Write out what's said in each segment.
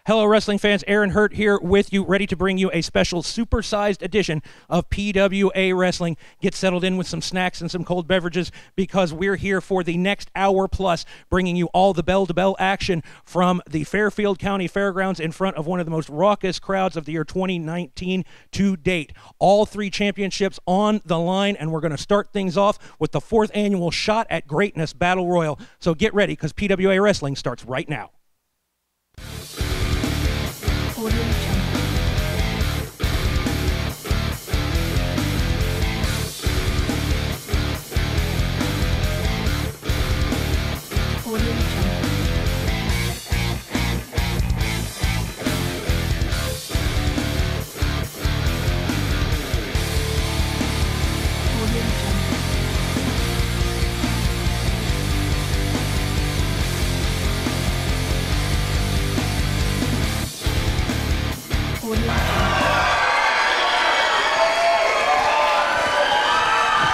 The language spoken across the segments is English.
Hello, wrestling fans. Aaron Hurt here with you, ready to bring you a special supersized edition of PWA Wrestling. Get settled in with some snacks and some cold beverages because we're here for the next hour plus, bringing you all the bell-to-bell action from the Fairfield County Fairgrounds in front of one of the most raucous crowds of the year 2019 to date. All three championships on the line, and we're going to start things off with the 4th annual Shot at Greatness Battle Royal. So get ready, because PWA Wrestling starts right now.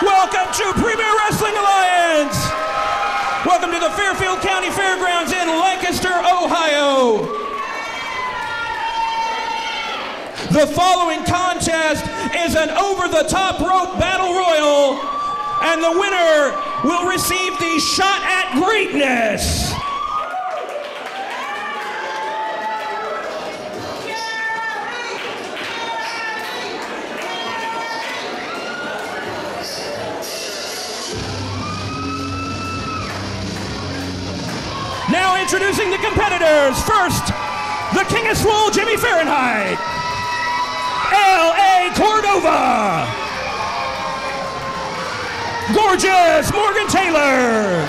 Welcome to Premier Wrestling Alliance! Welcome to the Fairfield County Fairgrounds in Lancaster, Ohio! The following contest is an over-the-top rope battle royal, and the winner will receive the Shot at Greatness! Now introducing the competitors. First, the King of Swole, Jimmy Fahrenheit. L.A. Cordova. Gorgeous Morgan Taylor.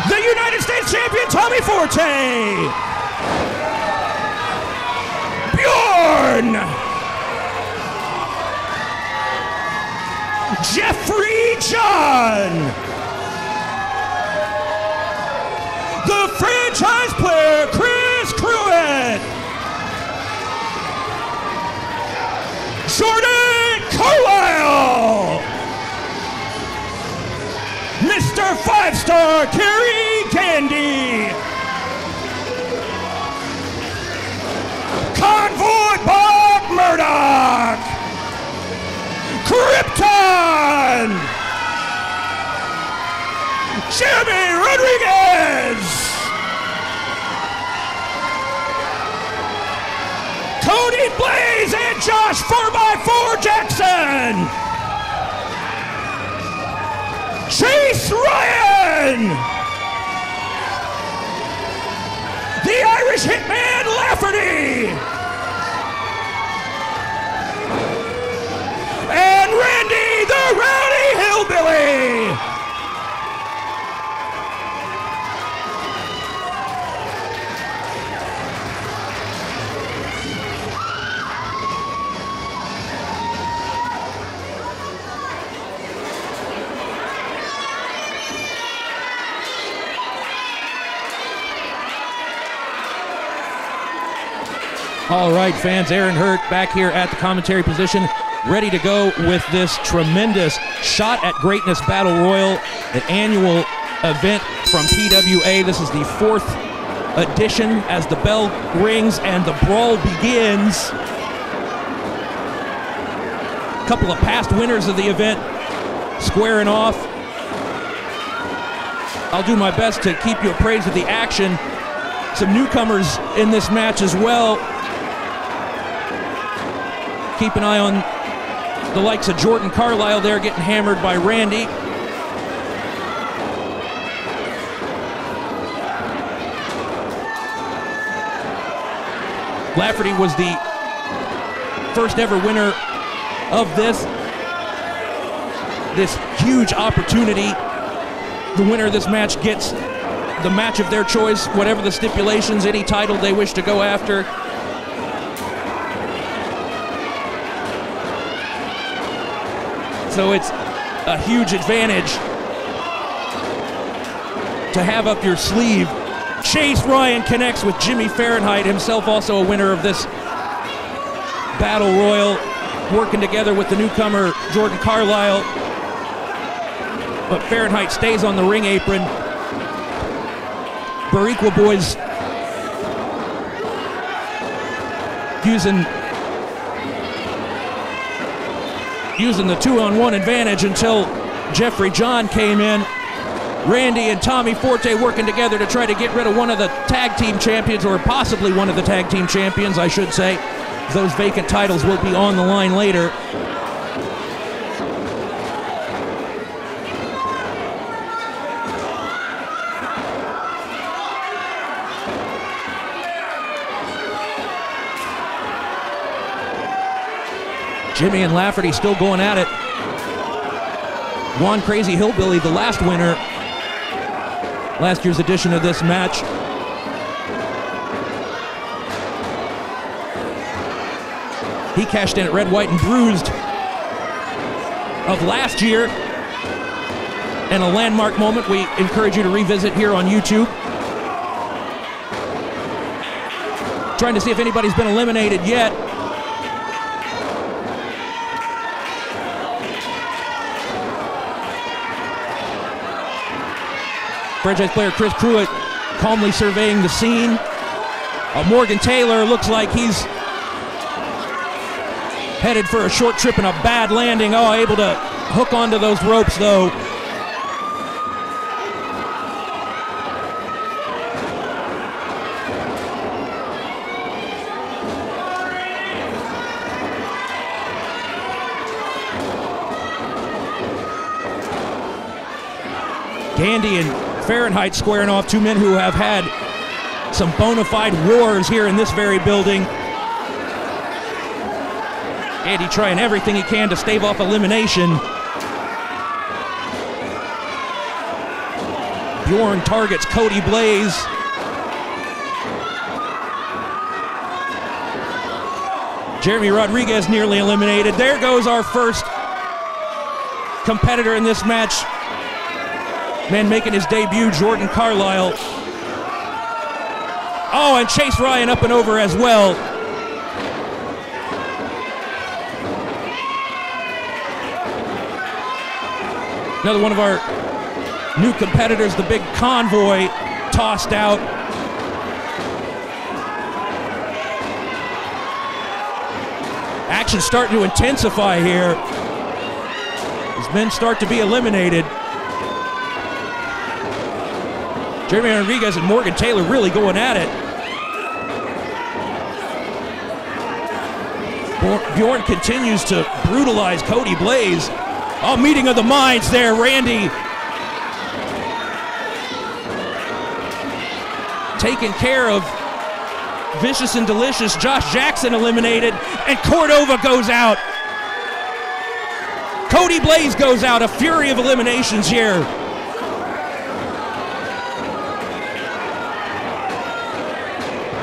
The United States Champion, Tommy Forte. Bjorn. Jeffrey John. The franchise player, Chris Cruitt. Jordan Carlisle. Mr. 5-Star, Kerry Candy. Convoy Bob Murdoch. Krypton. Jimmy Rodriguez. Cody Blaze and Josh 4x4 Jackson. Chase Ryan. The Irish Hitman Lafferty. And Randy the Rowdy Hillbilly. All right, fans, Aaron Hurt back here at the commentary position, ready to go with this tremendous Shot at Greatness Battle Royal, an annual event from PWA. This is the 4th edition as the bell rings and the brawl begins. A couple of past winners of the event squaring off. I'll do my best to keep you appraised of the action. Some newcomers in this match as well. Keep an eye on the likes of Jordan Carlisle there getting hammered by Randy. Lafferty was the first ever winner of this huge opportunity. The winner of this match gets the match of their choice, whatever the stipulations, any title they wish to go after. So it's a huge advantage to have up your sleeve. Chase Ryan connects with Jimmy Fahrenheit, himself also a winner of this Battle Royal, working together with the newcomer Jordan Carlisle. But Fahrenheit stays on the ring apron. Barriqua Boys using the 2-on-1 advantage until Jeffrey John came in. Randy and Tommy Forte working together to try to get rid of one of the tag team champions, or possibly one of the tag team champions, I should say. Those vacant titles will be on the line later. Jimmy and Lafferty still going at it. Juan Crazy Hillbilly, the last winner, last year's edition of this match. He cashed in at Red, White, and Bruised of last year. And a landmark moment we encourage you to revisit here on YouTube. Trying to see if anybody's been eliminated yet. Franchise player Chris Pruitt calmly surveying the scene. Morgan Taylor looks like he's headed for a short trip and a bad landing. Oh, able to hook onto those ropes though. Gandy and Fahrenheit squaring off, two men who have had some bona fide wars here in this very building. Gandy trying everything he can to stave off elimination. Bjorn targets Cody Blaze. Jeremy Rodriguez nearly eliminated. There goes our first competitor in this match. Man making his debut, Jordan Carlisle. Oh, and Chase Ryan up and over as well. Another one of our new competitors, the big Convoy, tossed out. Action starting to intensify here as men start to be eliminated. Jeremy Rodriguez and Morgan Taylor really going at it. Bjorn continues to brutalize Cody Blaze. Oh, meeting of the minds there, Randy. Taking care of Vicious and Delicious. Josh Jackson eliminated, and Cordova goes out. Cody Blaze goes out, a fury of eliminations here.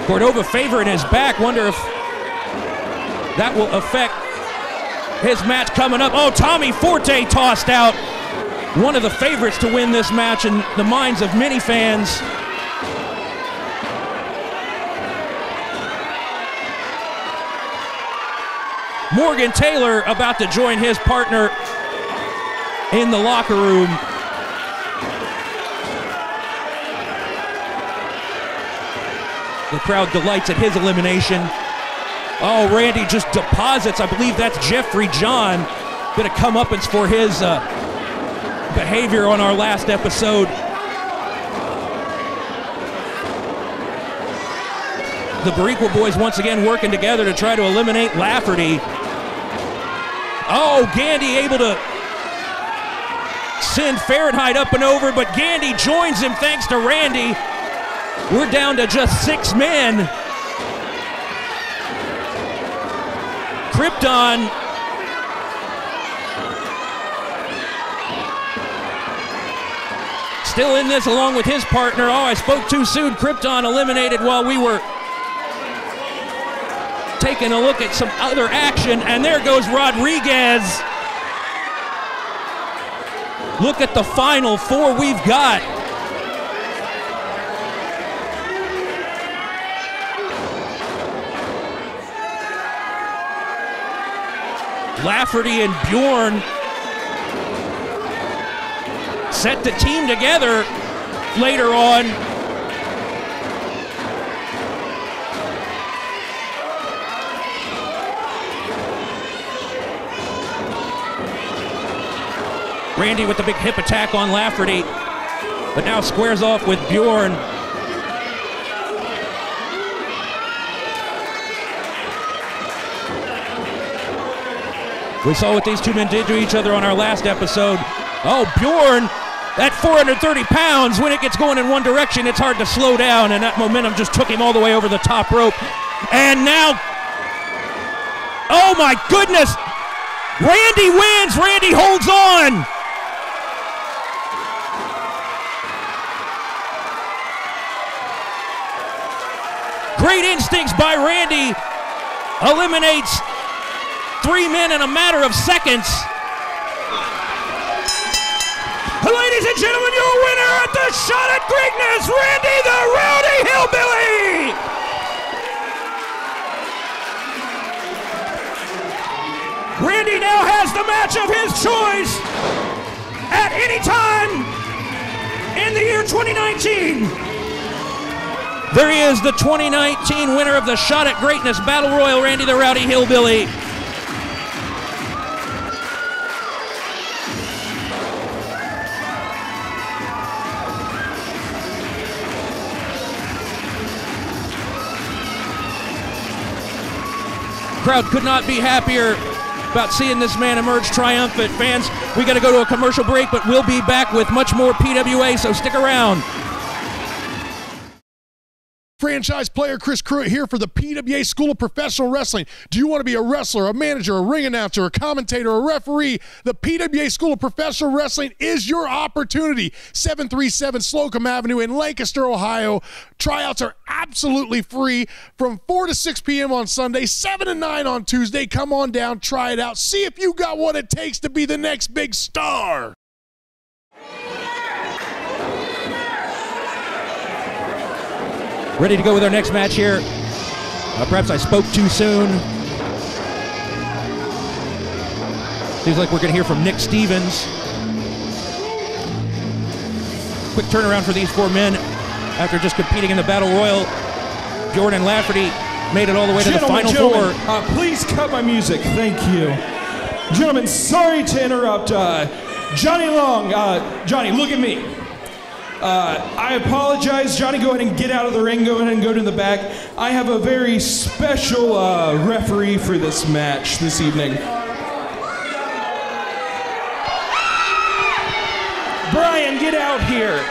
Cordova favoring his back. Wonder if that will affect his match coming up. Oh, Tommy Forte tossed out. One of the favorites to win this match in the minds of many fans. Morgan Taylor about to join his partner in the locker room. The crowd delights at his elimination. Oh, Randy just deposits. I believe that's Jeffrey John. Bit of comeuppance for his behavior on our last episode. The Bariqua boys once again working together to try to eliminate Lafferty. Oh, Gandy able to send Fahrenheit up and over, but Gandy joins him thanks to Randy. We're down to just 6 men. Krypton still in this along with his partner. Oh, I spoke too soon. Krypton eliminated while we were taking a look at some other action, and there goes Rodriguez. Look at the final 4 we've got. Lafferty and Bjorn set the team together later on. Randy with the big hip attack on Lafferty, but now squares off with Bjorn. We saw what these two men did to each other on our last episode. Oh, Bjorn, at 430 pounds, when it gets going in one direction, it's hard to slow down, and that momentum just took him all the way over the top rope. And now, oh my goodness, Randy wins, Randy holds on. Great instincts by Randy, eliminates 3 men in a matter of seconds. Ladies and gentlemen, your winner at the Shot at Greatness, Randy the Rowdy Hillbilly! Randy now has the match of his choice at any time in the year 2019. There he is, the 2019 winner of the Shot at Greatness Battle Royal, Randy the Rowdy Hillbilly. Crowd could not be happier about seeing this man emerge triumphant. Fans, we got to go to a commercial break, but we'll be back with much more PWA, so stick around. Franchise player Chris Cruitt here for the PWA School of Professional Wrestling. Do you want to be a wrestler, a manager, a ring announcer, a commentator, a referee? The PWA School of Professional Wrestling is your opportunity. 737 Slocum Avenue in Lancaster, Ohio. Tryouts are absolutely free from 4 to 6 p.m. on Sunday, 7 to 9 on Tuesday. Come on down, try it out. See if you got what it takes to be the next big star. Ready to go with our next match here. Perhaps I spoke too soon. Seems like we're going to hear from Nick Stevens. Quick turnaround for these 4 men after just competing in the Battle Royal. Bjorn and Lafferty made it all the way to the Final Four. Please cut my music. Thank you. Gentlemen, sorry to interrupt. Johnny Long, Johnny, look at me. I apologize. Johnny, go ahead and get out of the ring. Go ahead and go to the back. I have a very special referee for this match this evening. Brian, get out here.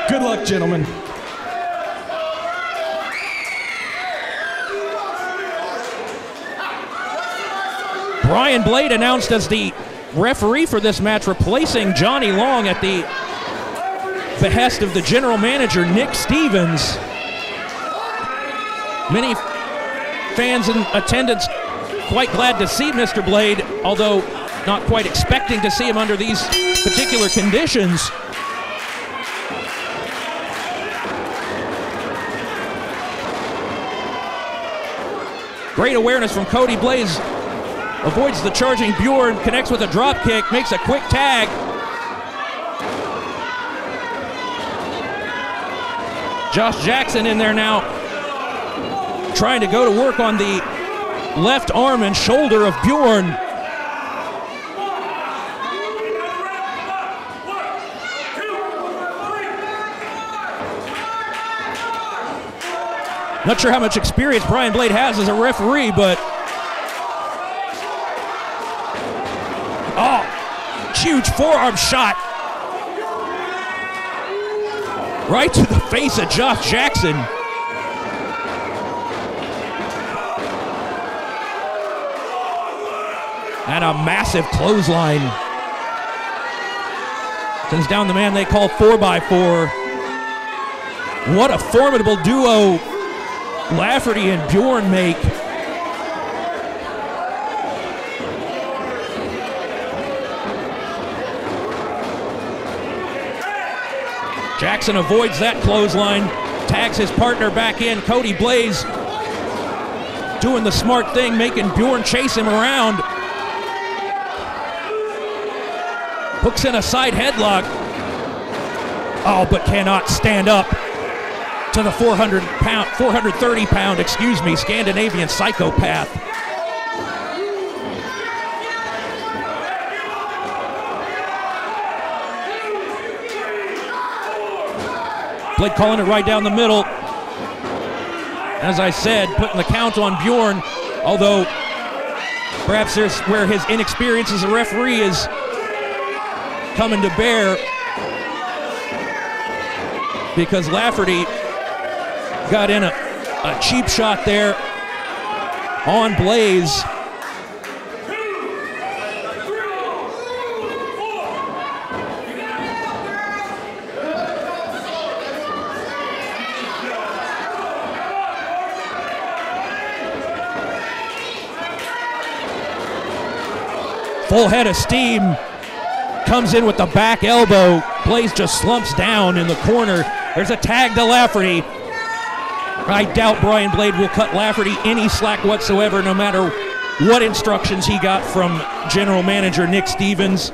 Good luck, gentlemen. Brian Blade announced as the referee for this match, replacing Johnny Long at the behest of the general manager, Nick Stevens. Many fans in attendance quite glad to see Mr. Blade, although not quite expecting to see him under these particular conditions. Great awareness from Cody Blaze. Avoids the charging Bjorn, connects with a drop kick, makes a quick tag. Josh Jackson in there now, trying to go to work on the left arm and shoulder of Bjorn. Not sure how much experience Brian Blade has as a referee, but huge forearm shot right to the face of Josh Jackson. And a massive clothesline. Sends down the man they call 4x4. What a formidable duo Lafferty and Bjorn make. Jackson avoids that clothesline, tags his partner back in. Cody Blaze doing the smart thing, making Bjorn chase him around. Hooks in a side headlock. Oh, but cannot stand up to the 430-pound, Scandinavian psychopath. Blade calling it right down the middle. As I said, putting the count on Bjorn, although perhaps there's where his inexperience as a referee is coming to bear, because Lafferty got in a cheap shot there on Blaze. Full head of steam, comes in with the back elbow. Blaze just slumps down in the corner. There's a tag to Lafferty. I doubt Brian Blade will cut Lafferty any slack whatsoever, no matter what instructions he got from general manager Nick Stevens.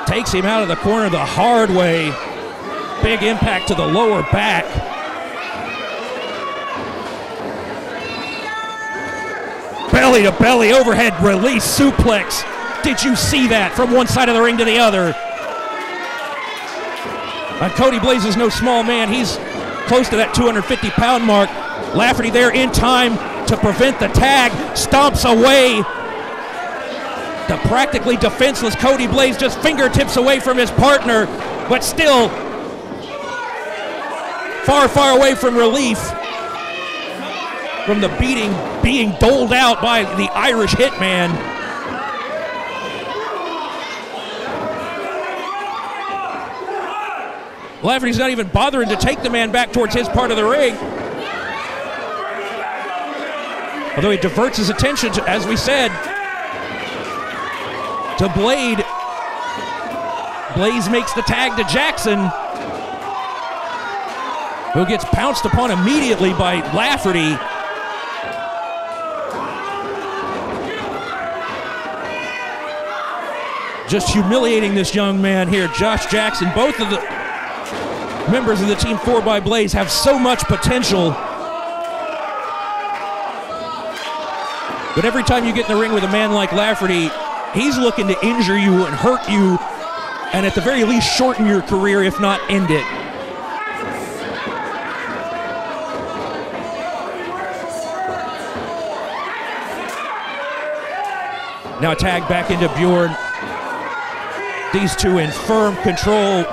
Takes him out of the corner the hard way. Big impact to the lower back. Belly to belly overhead release suplex. Did you see that from one side of the ring to the other? Cody Blaze is no small man. He's close to that 250-pound mark. Lafferty there in time to prevent the tag. Stomps away. The practically defenseless Cody Blaze just fingertips away from his partner, but still far, far away from relief from the beating being doled out by the Irish Hitman. Lafferty's not even bothering to take the man back towards his part of the ring. Although he diverts his attention, to, as we said, to Blade. Blaze makes the tag to Jackson, who gets pounced upon immediately by Lafferty. Just humiliating this young man here, Josh Jackson. Both of the members of the Team 4x Blaze have so much potential. But every time you get in the ring with a man like Lafferty, he's looking to injure you and hurt you, and at the very least shorten your career, if not end it. Now tag back into Bjorn. These two in firm control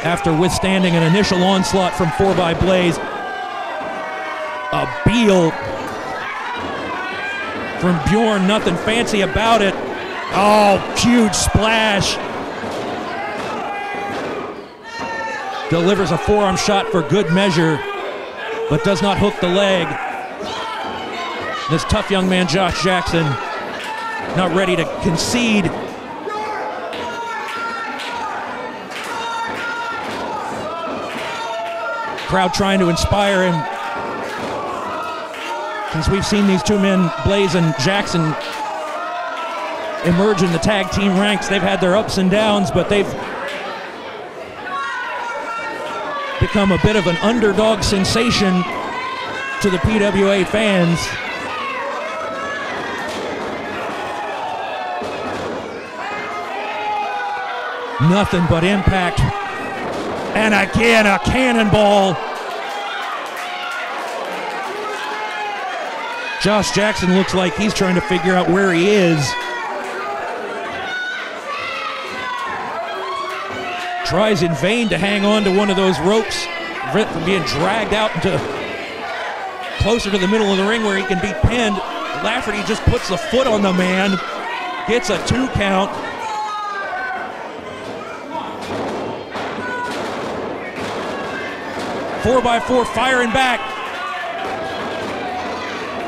after withstanding an initial onslaught from 4x Blaze. A Beal from Bjorn, nothing fancy about it. Oh, huge splash. Delivers a forearm shot for good measure, but does not hook the leg. This tough young man, Josh Jackson, not ready to concede. Crowd trying to inspire him. Since we've seen these two men, Blaze and Jackson, emerge in the tag team ranks, they've had their ups and downs, but they've become a bit of an underdog sensation to the PWA fans. Nothing but impact. And again, a cannonball. Josh Jackson looks like he's trying to figure out where he is. Tries in vain to hang on to one of those ropes from being dragged out into closer to the middle of the ring where he can be pinned. Lafferty just puts the foot on the man, gets a 2 count. Four by four firing back.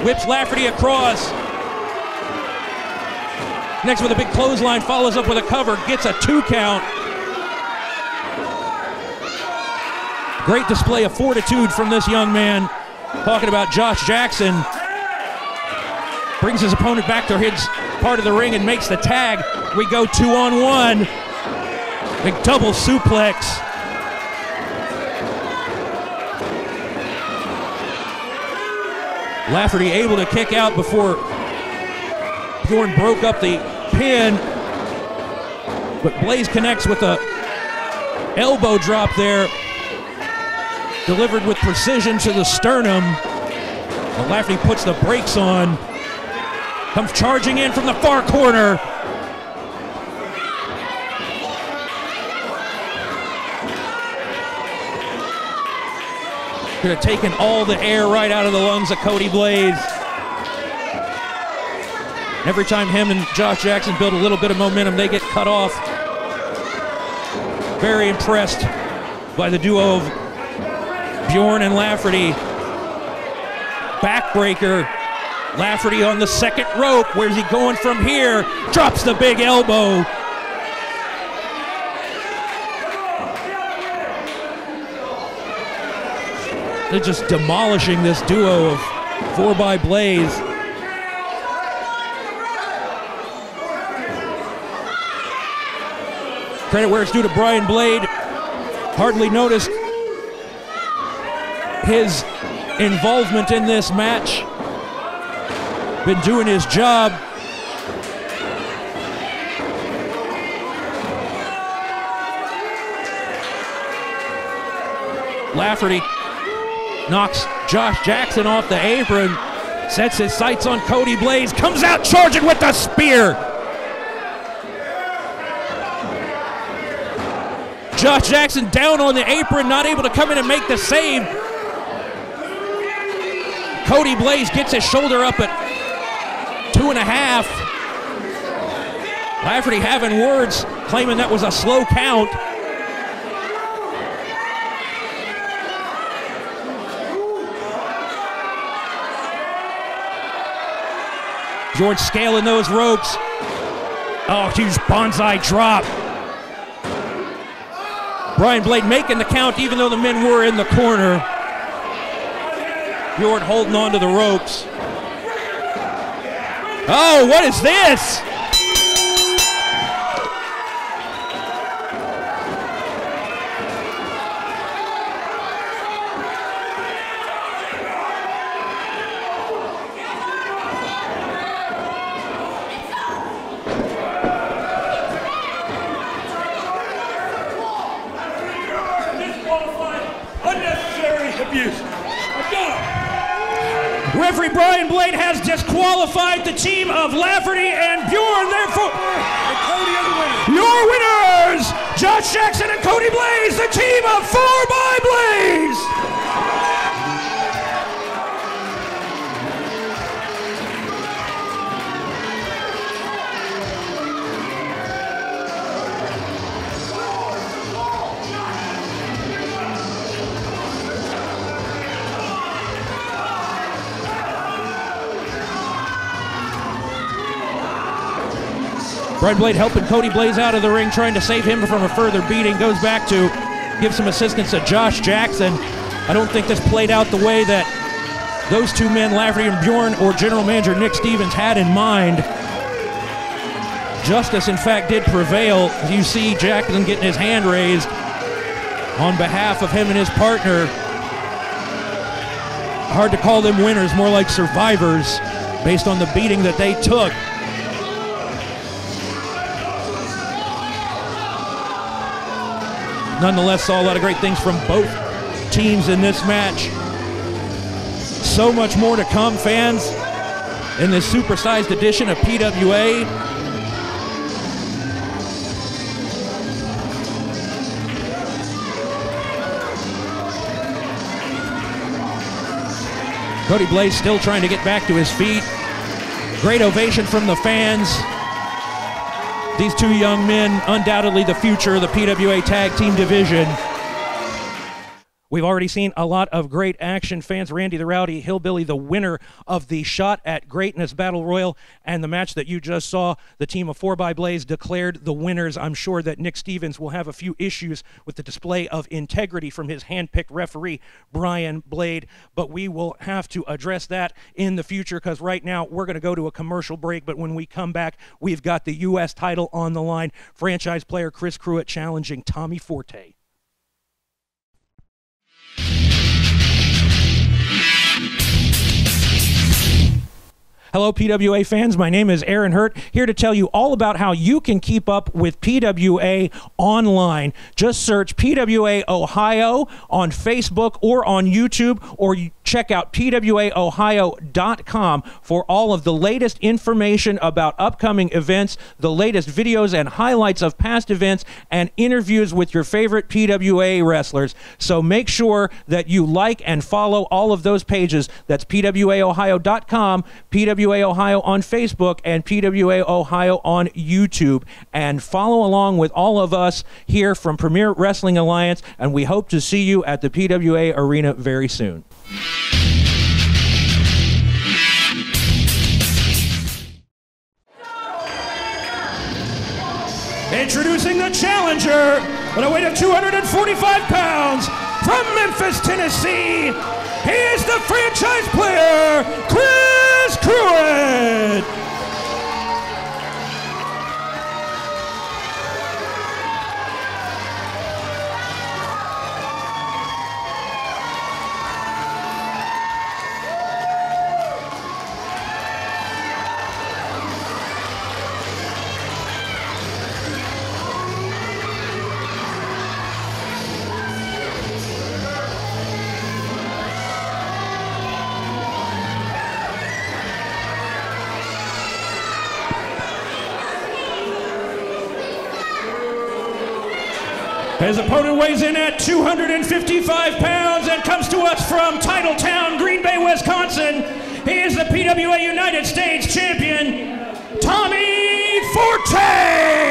Whips Lafferty across. Next with a big clothesline, follows up with a cover, gets a 2 count. Great display of fortitude from this young man. talking about Josh Jackson. Brings his opponent back to his part of the ring and makes the tag. We go 2-on-1. Big double suplex. Lafferty able to kick out before Bjorn broke up the pin. But Blaze connects with a elbow drop there. Delivered with precision to the sternum. But Lafferty puts the brakes on. Comes charging in from the far corner. Could have taken all the air right out of the lungs of Cody Blaze. Every time him and Josh Jackson build a little bit of momentum, they get cut off. Very impressed by the duo of Bjorn and Lafferty. Backbreaker. Lafferty on the second rope. Where's he going from here? Drops the big elbow. They're just demolishing this duo of 4x Blaze. Credit where it's due to Brian Blade. Hardly noticed his involvement in this match. Been doing his job. Lafferty knocks Josh Jackson off the apron, sets his sights on Cody Blaze, comes out charging with the spear. Josh Jackson down on the apron, not able to come in and make the save. Cody Blaze gets his shoulder up at 2.5. Lafferty having words, claiming that was a slow count. George scaling those ropes. Oh, huge bonsai drop. Brian Blade making the count even though the men were in the corner. Bjorn holding on to the ropes. Oh, what is this? Referee Brian Blade has disqualified the team of Lafferty and Bjorn. Therefore, your winners, Josh Jackson and Cody Blaze, the team of 4x Blaze. Brian Blade helping Cody Blaze out of the ring, trying to save him from a further beating. Goes back to give some assistance to Josh Jackson. I don't think this played out the way that those two men, Lafferty and Bjorn, or General Manager Nick Stevens had in mind. Justice, in fact, did prevail. You see Jackson getting his hand raised on behalf of him and his partner. Hard to call them winners, more like survivors based on the beating that they took. Nonetheless, saw a lot of great things from both teams in this match. So much more to come, fans, in this supersized edition of PWA. Cody Blaze still trying to get back to his feet. Great ovation from the fans. These two young men, undoubtedly the future of the PWA Tag Team division. We've already seen a lot of great action, fans. Randy the Rowdy Hillbilly, the winner of the Shot at Greatness Battle Royal, and the match that you just saw, the team of 4xBlaze declared the winners. I'm sure that Nick Stevens will have a few issues with the display of integrity from his hand-picked referee, Brian Blade, but we will have to address that in the future, because right now we're going to go to a commercial break, but when we come back, we've got the U.S. title on the line. Franchise player Chris Cruitt challenging Tommy Forte. Hello, PWA fans. My name is Aaron Hurt, here to tell you all about how you can keep up with PWA online. Just search PWA Ohio on Facebook or on YouTube, or check out PWAOhio.com for all of the latest information about upcoming events, the latest videos and highlights of past events, and interviews with your favorite PWA wrestlers. So make sure that you like and follow all of those pages. That's PWAOhio.com, PWA Ohio on Facebook, and PWA Ohio on YouTube. And follow along with all of us here from Premier Wrestling Alliance, and we hope to see you at the PWA Arena very soon. Introducing the challenger at a weight of 245 pounds from Memphis, Tennessee. He is the franchise player, Chris Cruitt. His opponent weighs in at 255 pounds and comes to us from Titletown, Green Bay, Wisconsin. He is the PWA United States champion, Tommy Forte!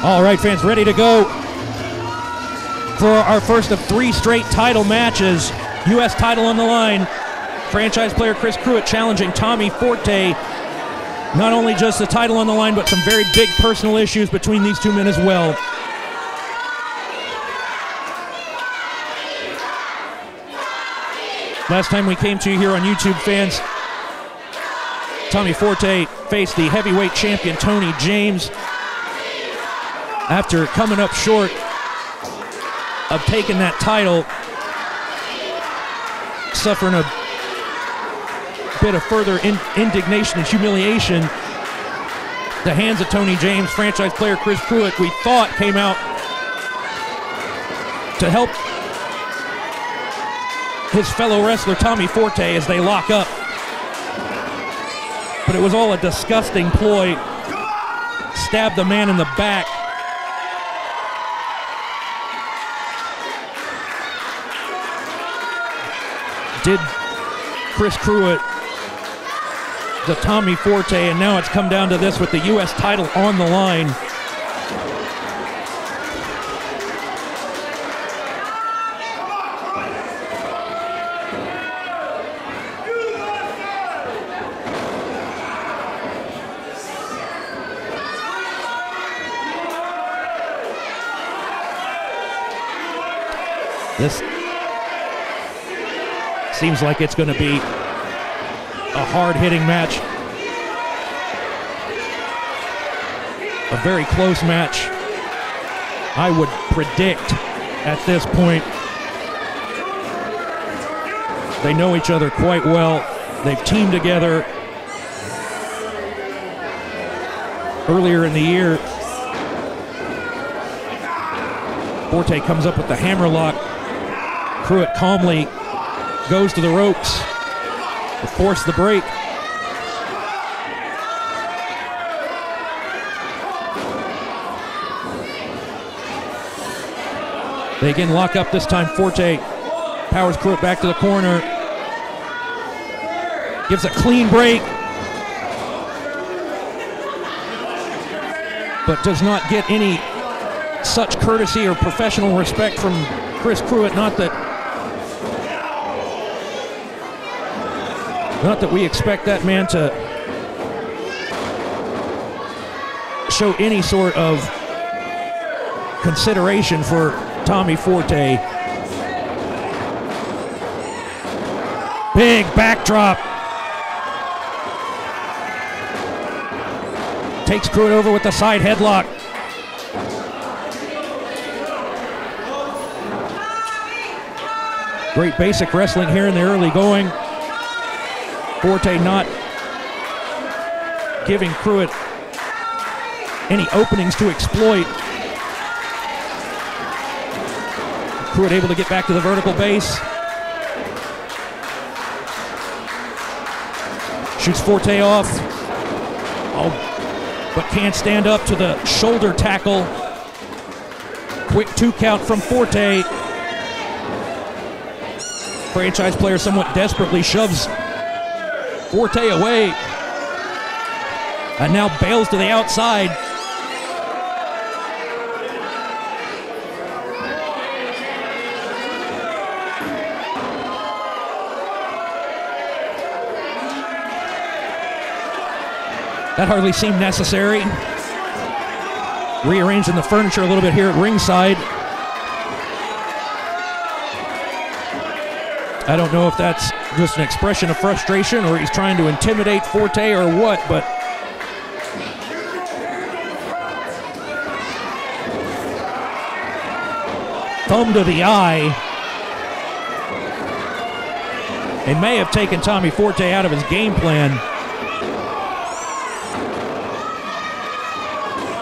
All right, fans, ready to go for our first of 3 straight title matches. U.S. title on the line. Franchise player Chris Cruitt challenging Tommy Forte. Not only just the title on the line, but some very big personal issues between these two men as well. Last time we came to you here on YouTube, fans, Tommy Forte faced the heavyweight champion Tony James. After coming up short of taking that title, suffering a bit of further indignation and humiliation, the hands of Tony James, franchise player Chris Cruitt, we thought came out to help his fellow wrestler Tommy Forte as they lock up. But it was all a disgusting ploy. Stabbed the man in the back. Did Chris Cruitt to Tommy Forte, and now it's come down to this with the U.S. title on the line. This seems like it's going to be a hard-hitting match. a very close match, I would predict at this point. They know each other quite well. They've teamed together earlier in the year. Forte comes up with the hammerlock. Pruitt calmly goes to the ropes to force the break. They again lock up. This time Forte powers Pruitt back to the corner. Gives a clean break, but does not get any such courtesy or professional respect from Chris Pruitt. Not that we expect that man to show any sort of consideration for Tommy Forte. Big backdrop. Takes Pruitt over with the side headlock. Great basic wrestling here in the early going. Forte not giving Pruitt any openings to exploit. Pruitt able to get back to the vertical base. Shoots Forte off. Oh, but can't stand up to the shoulder tackle. Quick 2 count from Forte. Franchise player somewhat desperately shoves Forte away. And now bails to the outside. That hardly seemed necessary. Rearranging the furniture a little bit here at ringside. I don't know if that's just an expression of frustration or he's trying to intimidate Forte or what, but thumb to the eye. They may have taken Tommy Forte out of his game plan.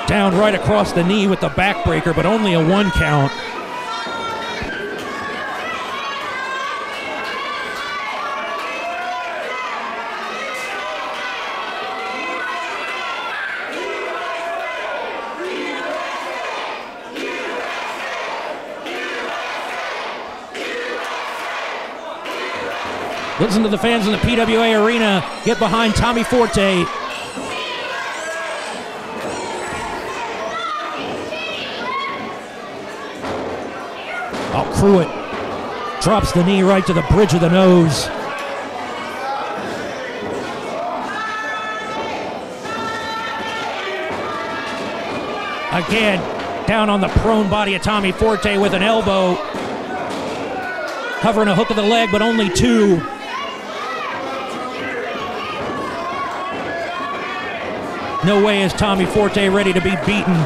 Down right across the knee with the backbreaker, but only a 1 count. Listen to the fans in the PWA arena get behind Tommy Forte. Oh, Pruitt drops the knee right to the bridge of the nose. Again, down on the prone body of Tommy Forte with an elbow. Covering a hook of the leg, but only 2. No way is Tommy Forte ready to be beaten.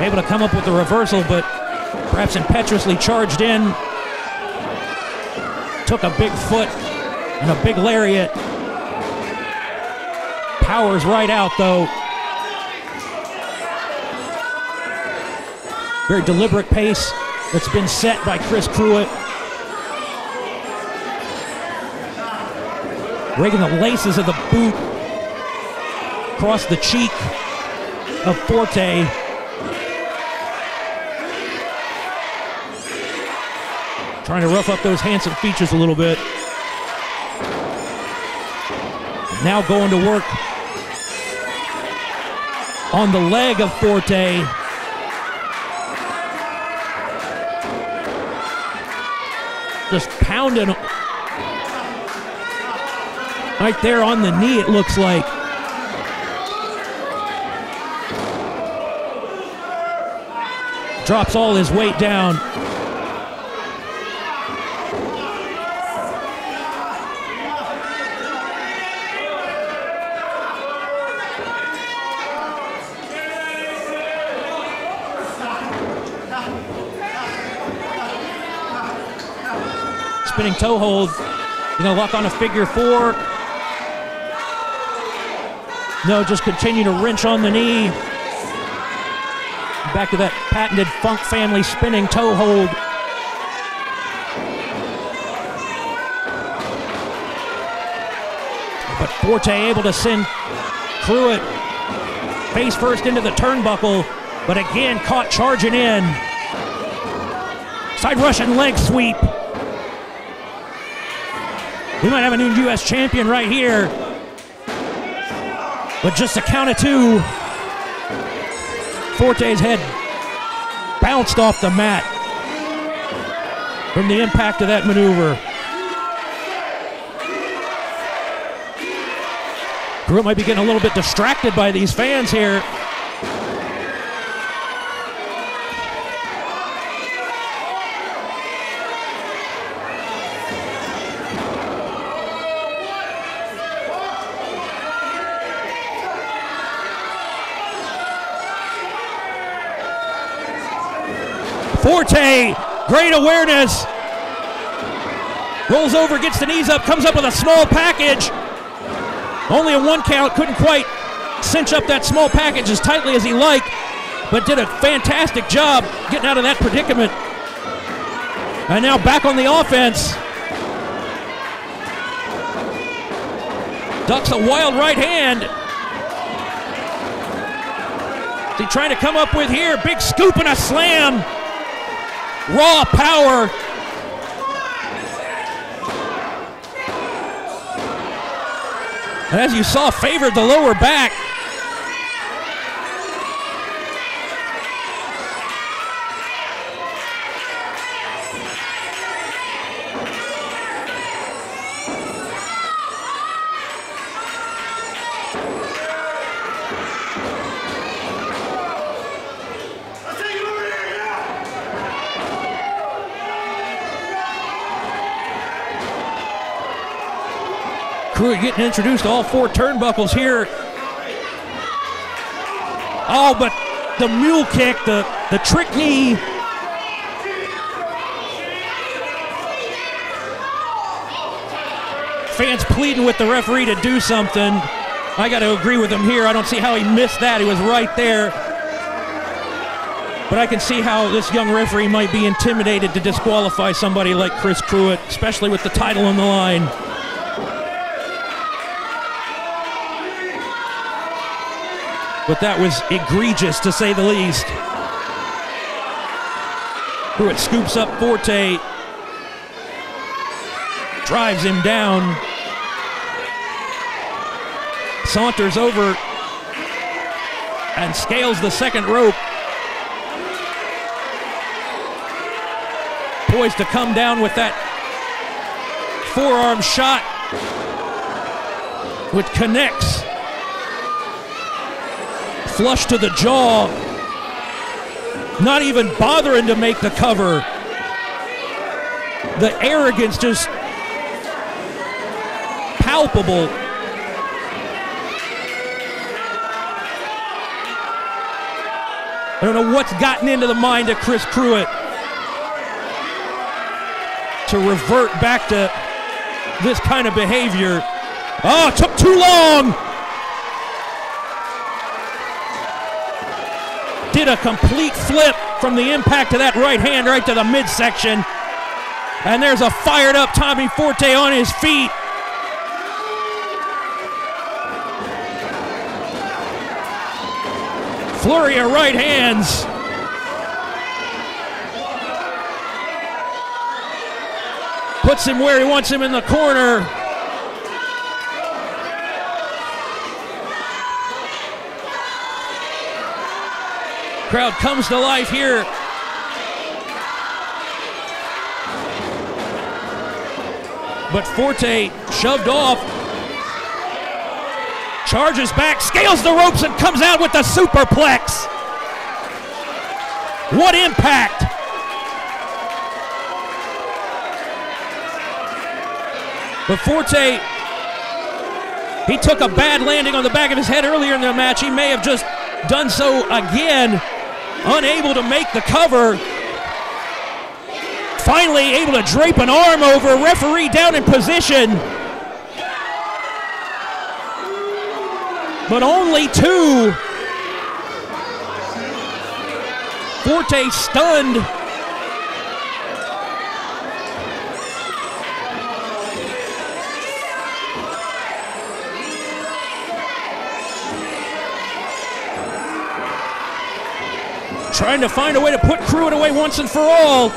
Able to come up with the reversal, but perhaps impetuously charged in. Took a big foot and a big lariat. Powers right out, though. Very deliberate pace that's been set by Chris Pruitt. Breaking the laces of the boot across the cheek of Forte. Trying to rough up those handsome features a little bit. Now going to work on the leg of Forte. Just pounding right there on the knee, it looks like. Drops all his weight down. spinning toe hold. Gonna lock on a figure 4. No, just continue to wrench on the knee. Back to that patented Funk family spinning toe hold. But Forte able to send Pruitt face first into the turnbuckle, but again caught charging in. Side Russian leg sweep. We might have a new U.S. champion right here. But just a count of 2. Forte's head bounced off the mat from the impact of that maneuver. Pruitt might be getting a little bit distracted by these fans here. Forte, great awareness. Rolls over, gets the knees up, comes up with a small package. Only a 1 count, couldn't quite cinch up that small package as tightly as he liked, but did a fantastic job getting out of that predicament. And now back on the offense. Ducks a wild right hand. What's he trying to come up with here? Big scoop and a slam. Raw power. And as you saw, favored the lower back. Pruitt getting introduced to all 4 turnbuckles here. Oh, but the mule kick, the trick knee. Fans pleading with the referee to do something. I got to agree with him here. I don't see how he missed that. He was right there. But I can see how this young referee might be intimidated to disqualify somebody like Chris Pruitt, especially with the title on the line. But that was egregious, to say the least. Pruitt scoops up Forte, drives him down, saunters over, and scales the second rope. Poised to come down with that forearm shot, which connects. Flush to the jaw, not even bothering to make the cover. The arrogance just palpable. I don't know what's gotten into the mind of Chris Pruitt to revert back to this kind of behavior. Oh, it took too long. Did a complete flip from the impact of that right hand right to the midsection. And there's a fired up Tommy Forte on his feet. Flurry of right hands. Puts him where he wants him in the corner. Crowd comes to life here. But Forte shoved off. Charges back, scales the ropes, and comes out with the superplex. What impact! But Forte, he took a bad landing on the back of his head earlier in the match. He may have just done so again. Unable to make the cover. Finally able to drape an arm over, referee down in position. But only 2. Forte stunned. Trying to find a way to put Pruitt away once and for all.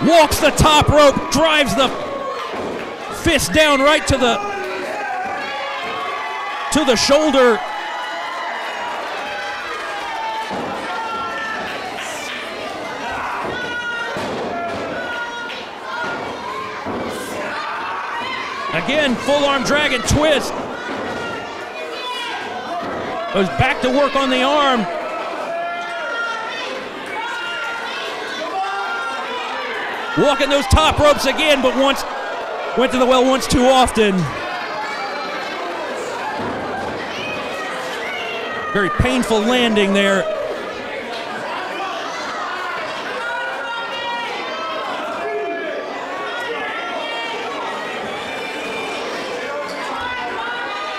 Walks the top rope, drives the fist down right to the shoulder. Again, full arm dragon twist. Goes back to work on the arm. Walking those top ropes again, but went to the well once too often. Very painful landing there.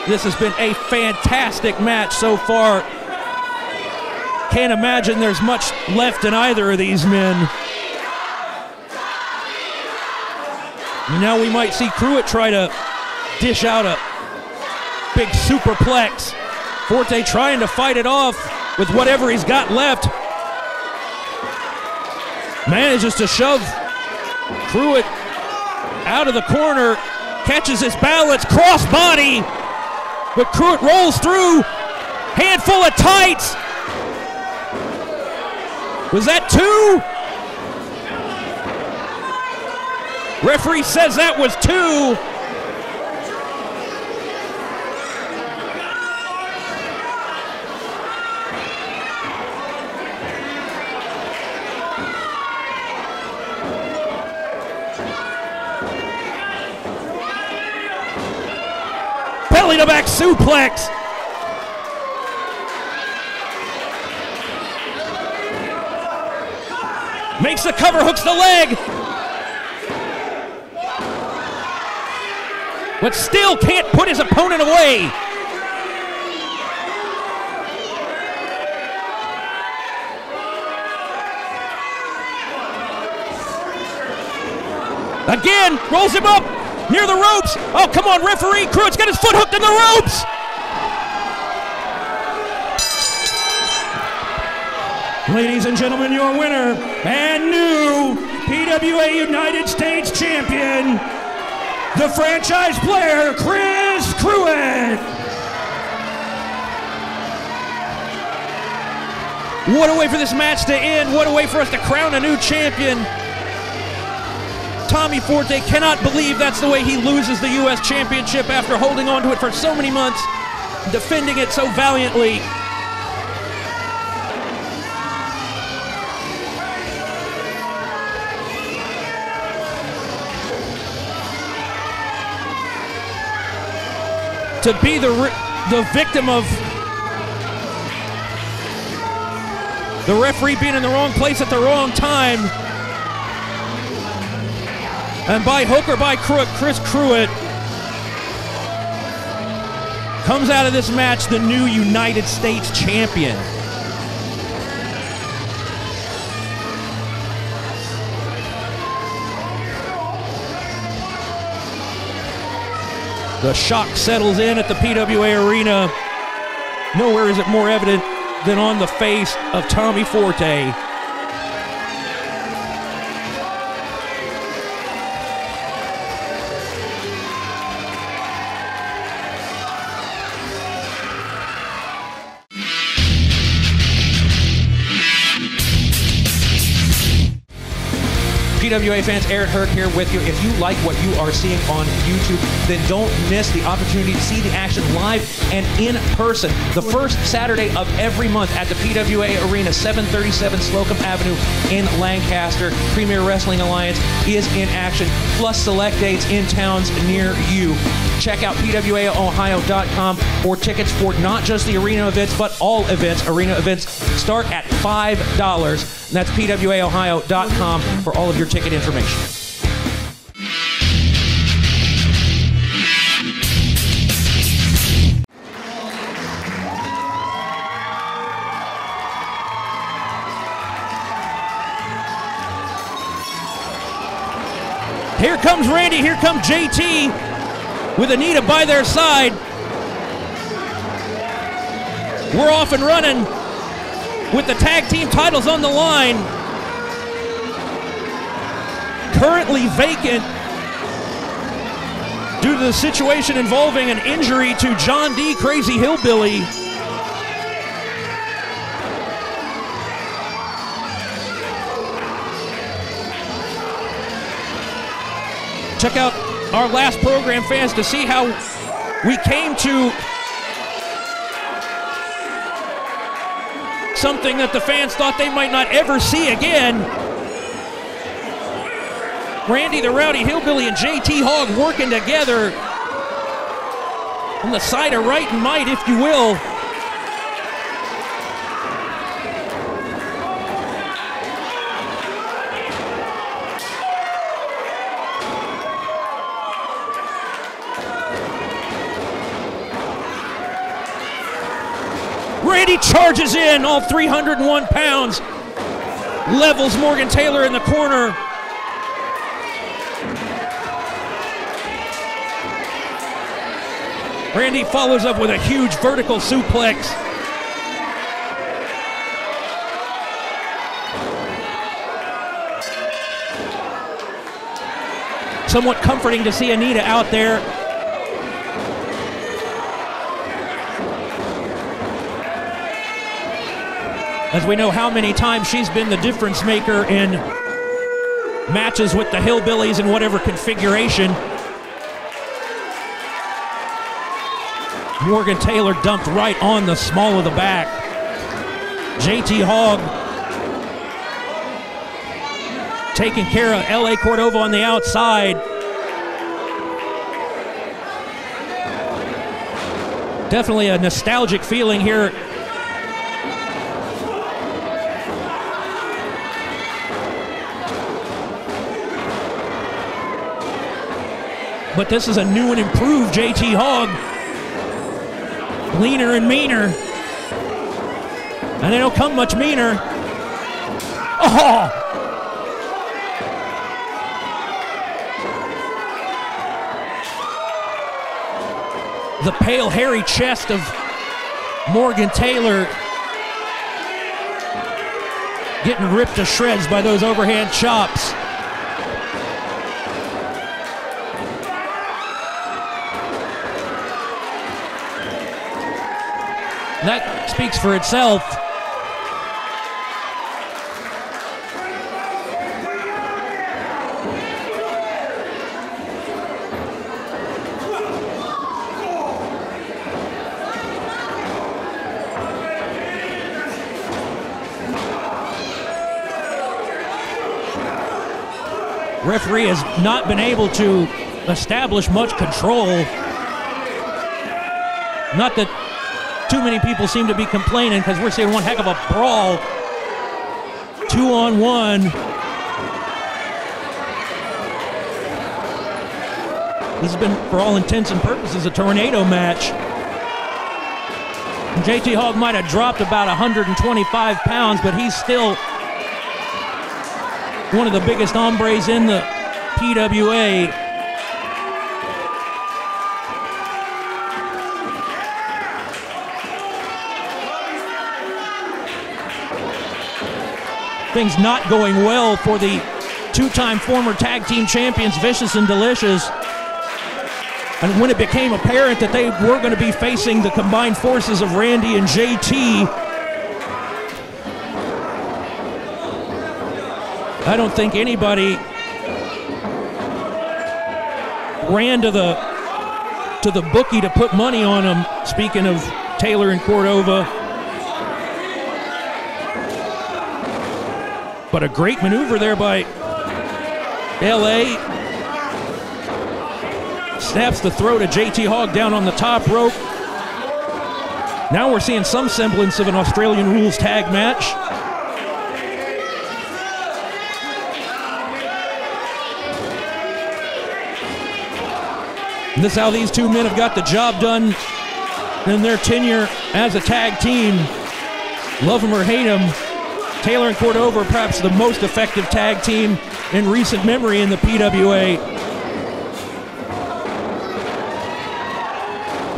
This has been a fantastic match so far. Can't imagine there's much left in either of these men. Now we might see Pruitt try to dish out a big superplex. Forte trying to fight it off with whatever he's got left. Manages to shove Pruitt out of the corner, catches his balance, crossbody, but Pruitt rolls through, handful of tights. Was that 2? Referee says that was 2. Belly to back suplex. Makes the cover, hooks the leg. But still can't put his opponent away. Again, rolls him up near the ropes. Oh, come on, referee. Pruitt's got his foot hooked in the ropes. Ladies and gentlemen, your winner and new PWA United States Champion, the franchise player, Chris Pruitt. What a way for this match to end. What a way for us to crown a new champion. Tommy Forte cannot believe that's the way he loses the U.S. Championship after holding on to it for so many months, defending it so valiantly. To be the victim of the referee being in the wrong place at the wrong time. And by hook or by crook, Chris Pruitt comes out of this match the new United States champion. The shock settles in at the PWA Arena. Nowhere is it more evident than on the face of Tommy Forte. PWA fans, Aaron Hurt here with you. If you like what you are seeing on YouTube, then don't miss the opportunity to see the action live and in person. The first Saturday of every month at the PWA Arena, 737 Slocum Avenue in Lancaster. Premier Wrestling Alliance is in action, plus select dates in towns near you. Check out PWAOhio.com for tickets for not just the arena events, but all events. Arena events start at $5. And that's PWAOhio.com for all of your ticket information. Here comes Randy, here comes JT with Anita by their side. We're off and running with the tag team titles on the line. Currently vacant due to the situation involving an injury to John D. Crazy Hillbilly. Check out our last program, fans, to see how we came to something that the fans thought they might not ever see again. Randy the Rowdy Hillbilly and JT Hogg working together on the side of right and might, if you will. Randy charges in, all 301 pounds, levels Morgan Taylor in the corner. Randy follows up with a huge vertical suplex. Somewhat comforting to see Anita out there. As we know how many times she's been the difference maker in matches with the Hillbillies in whatever configuration. Morgan Taylor dumped right on the small of the back. JT Hogg taking care of LA Cordova on the outside. Definitely a nostalgic feeling here. But this is a new and improved JT Hogg. Leaner and meaner. And they don't come much meaner. Oh! The pale, hairy chest of Morgan Taylor getting ripped to shreds by those overhand chops. That speaks for itself. Referee has not been able to establish much control. Not that too many people seem to be complaining, because we're seeing one heck of a brawl. 2-on-1. This has been, for all intents and purposes, a tornado match. And JT Hogg might have dropped about 125 pounds, but he's still one of the biggest hombres in the PWA. Things not going well for the two-time former tag team champions, Vicious and Delicious. And when it became apparent that they were going to be facing the combined forces of Randy and JT, I don't think anybody ran to the bookie to put money on him. Speaking of Taylor and Cordova. But a great maneuver there by LA. Snaps the throat of JT Hogg down on the top rope. Now we're seeing some semblance of an Australian rules tag match. And this is how these two men have got the job done in their tenure as a tag team. Love them or hate them, Taylor and Cordova are perhaps the most effective tag team in recent memory in the PWA.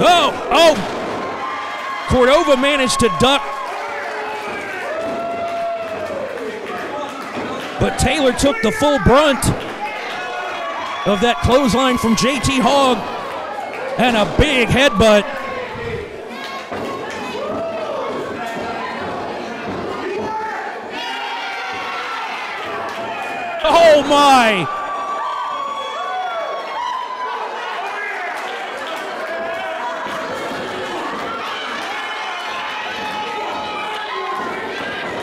Oh! Cordova managed to duck. But Taylor took the full brunt of that clothesline from JT Hogg and a big headbutt. Oh my!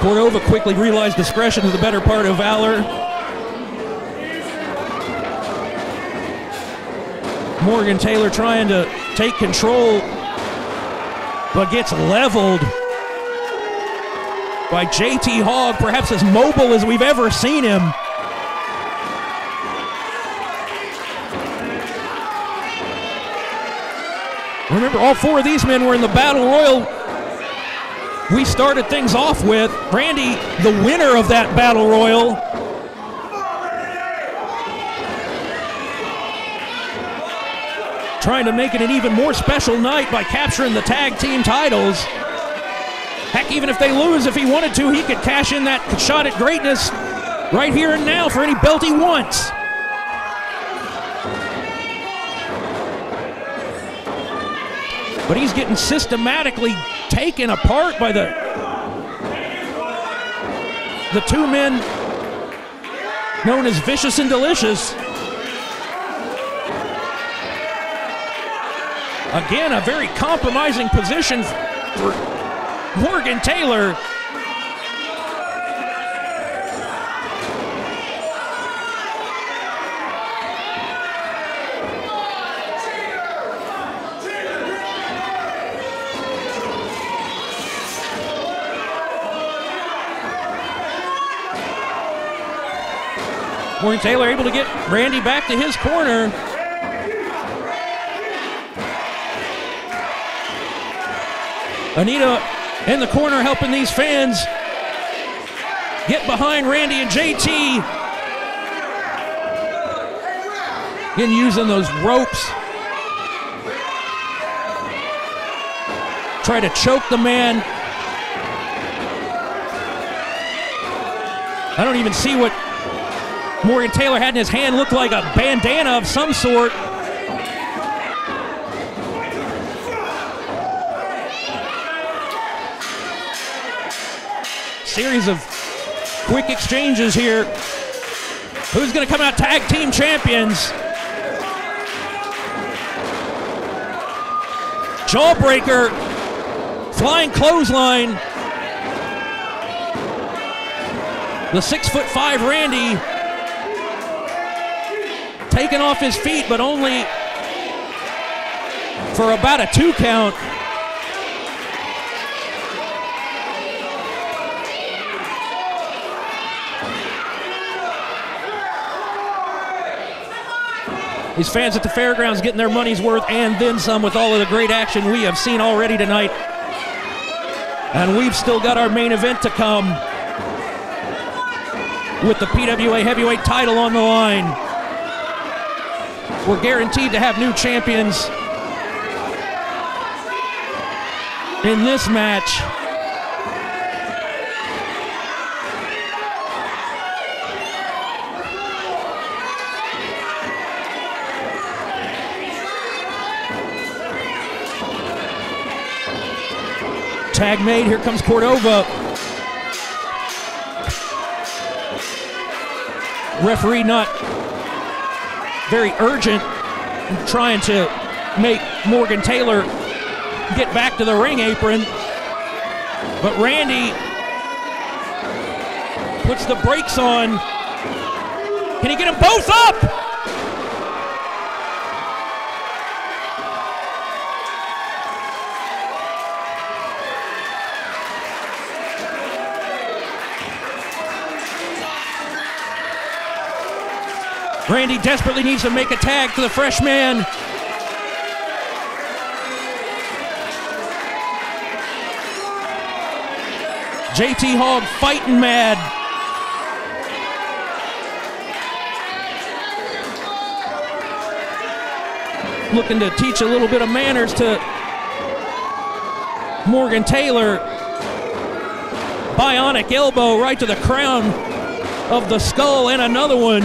Cordova quickly realized discretion is the better part of valor. Morgan Taylor trying to take control, but gets leveled by JT Hogg, perhaps as mobile as we've ever seen him. Remember, all four of these men were in the Battle Royal we started things off with. Randy, the winner of that Battle Royal. Trying to make it an even more special night by capturing the tag team titles. Heck, even if they lose, if he wanted to, he could cash in that shot at greatness right here and now for any belt he wants. But he's getting systematically taken apart by the two men known as Vicious and Delicious. Again, a very compromising position for Morgan Taylor. Morgan Taylor able to get Randy back to his corner. Anita in the corner helping these fans get behind Randy and JT. Again, using those ropes. Try to choke the man. I don't even see what Morgan Taylor had in his hand. Looked like a bandana of some sort. Series of quick exchanges here. Who's going to come out tag team champions? Jawbreaker, flying clothesline. The 6'5" Randy taken off his feet, but only for about a 2 count. These fans at the fairgrounds getting their money's worth and then some with all of the great action we have seen already tonight. And we've still got our main event to come with the PWA Heavyweight title on the line. We're guaranteed to have new champions in this match. Tag made, here comes Cordova. Referee not very urgent trying to make Morgan Taylor get back to the ring apron. But Randy puts the brakes on. Can he get them both up? Randy desperately needs to make a tag to the fresh man. JT Hogg fighting mad. Looking to teach a little bit of manners to Morgan Taylor. Bionic elbow right to the crown of the skull, and another one.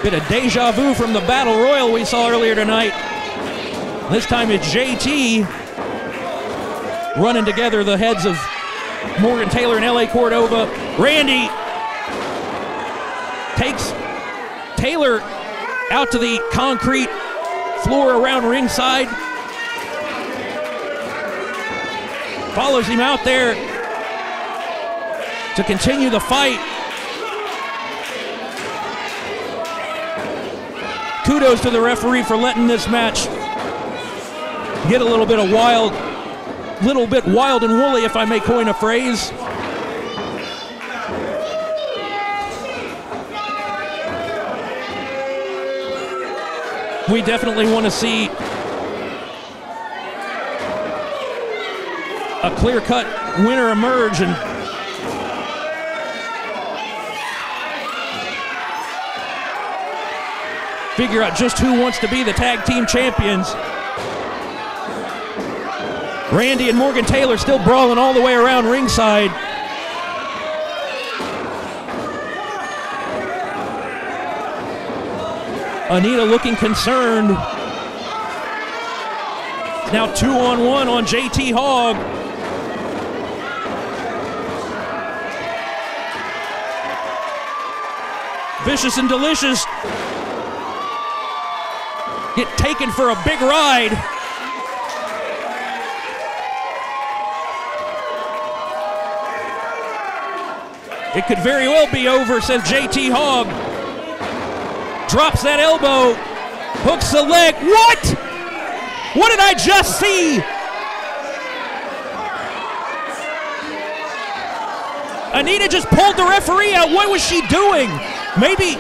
Bit of deja vu from the Battle Royal we saw earlier tonight. This time it's JT running together the heads of Morgan Taylor and L.A. Cordova. Randy takes Taylor out to the concrete floor around ringside. Follows him out there to continue the fight. Kudos to the referee for letting this match get a little bit wild and woolly, if I may coin a phrase. We definitely want to see a clear-cut winner emerge, and figure out just who wants to be the tag team champions. Randy and Morgan Taylor still brawling all the way around ringside. Anita looking concerned. Now 2-on-1 on JT Hogg. Vicious and Delicious get taken for a big ride. It could very well be over, says JT Hogg. Drops that elbow, hooks the leg. What? What did I just see? Anita just pulled the referee out. What was she doing? Maybe.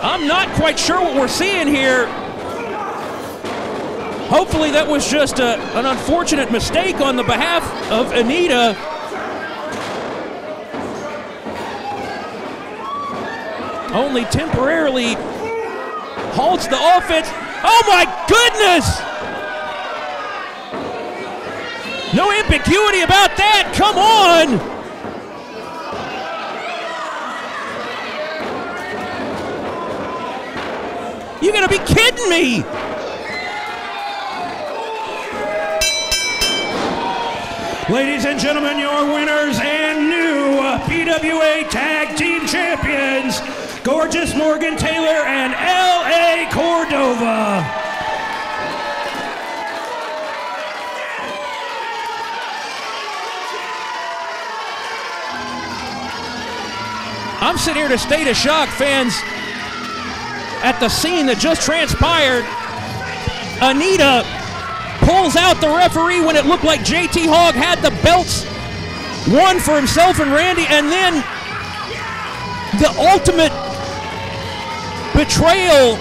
I'm not quite sure what we're seeing here. Hopefully that was just an unfortunate mistake on the behalf of Anita. Only temporarily halts the offense. Oh my goodness! No ambiguity about that, come on! You gotta be kidding me! Ladies and gentlemen, your winners and new PWA Tag Team Champions, Gorgeous Morgan Taylor and L.A. Cordova. I'm sitting here in a state of shock, fans, at the scene that just transpired. Anita pulls out the referee when it looked like JT Hogg had the belts won for himself and Randy, and then the ultimate betrayal.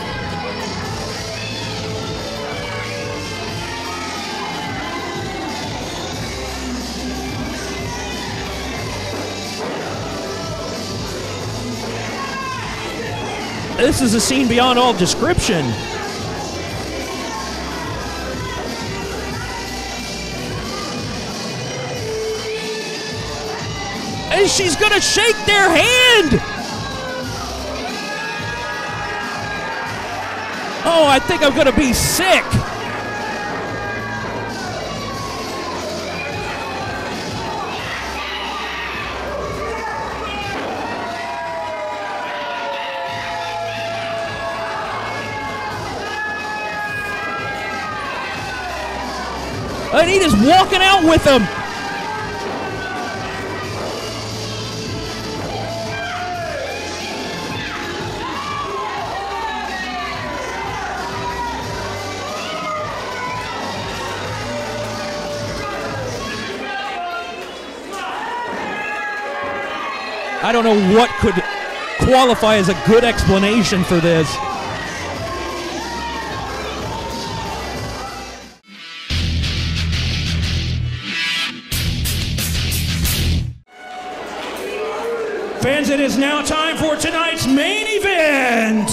This is a scene beyond all description. and she's going to shake their hand. Oh, I think I'm going to be sick. Anita's walking out with him. I don't know what could qualify as a good explanation for this. Fans, it is now time for tonight's main event.